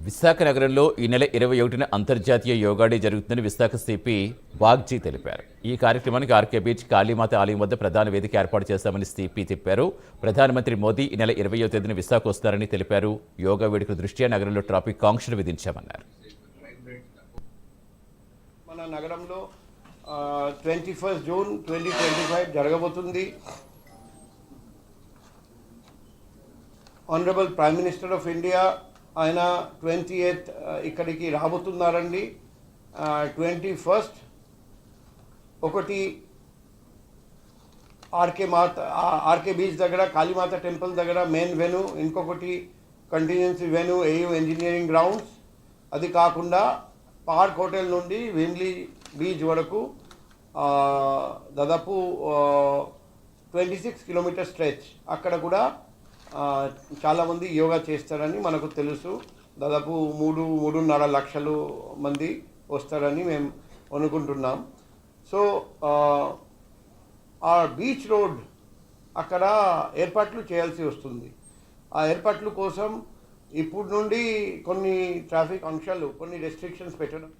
విశాఖ నగరంలో ఈ నెల 21న అంతర్జాతీయ యోగా డే జరుగుతుందని విశాఖ సిపి వాగ్జీ తెలిపారు. ఈ కార్యక్రమానికి ఆర్కే బీచ్ కాళీమాత ఆలయం వద్ద ప్రధాన వేదిక ఏర్పాటు చేశామని సిపి చెప్పారు. ప్రధానమంత్రి మోదీ ఈ నెల 20వ తేదీన విశాఖ వస్తారని తెలిపారు. యోగా వేడుకల దృష్ట్యా నగరంలో ట్రాఫిక్ ఆంక్షలు విధించామన్నారు. మన నగరంలో 21 జూన్ 2025 జరగబోతుంది. Honourable prime minister of India ఆయన 28th ఇక్కడికి రాబోతున్నారండి. 21st ఒకటి ఆర్కే బీచ్ దగ్గర కాళీమాత టెంపుల్ దగ్గర మెయిన్ వెన్యూ, ఇంకొకటి కంటిన్యూన్సీ వెన్యూ ఏయూ ఇంజనీరింగ్ గ్రౌండ్స్. అది కాకుండా పార్క్ హోటల్ నుండి వెమ్లీ బీచ్ వరకు దాదాపు 26 కిలోమీటర్ స్ట్రెచ్. అక్కడ కూడా చాలామంది యోగా చేస్తారని మనకు తెలుసు. దాదాపు 3.5 లక్షలు మంది వస్తారని మేము అనుకుంటున్నాం. సో ఆ బీచ్ రోడ్ అక్కడ ఏర్పాట్లు చేయాల్సి వస్తుంది. ఆ ఏర్పాట్ల కోసం ఇప్పుడు నుండి కొన్ని ట్రాఫిక్ ఆంక్షలు, కొన్ని రెస్ట్రిక్షన్స్ పెట్టడం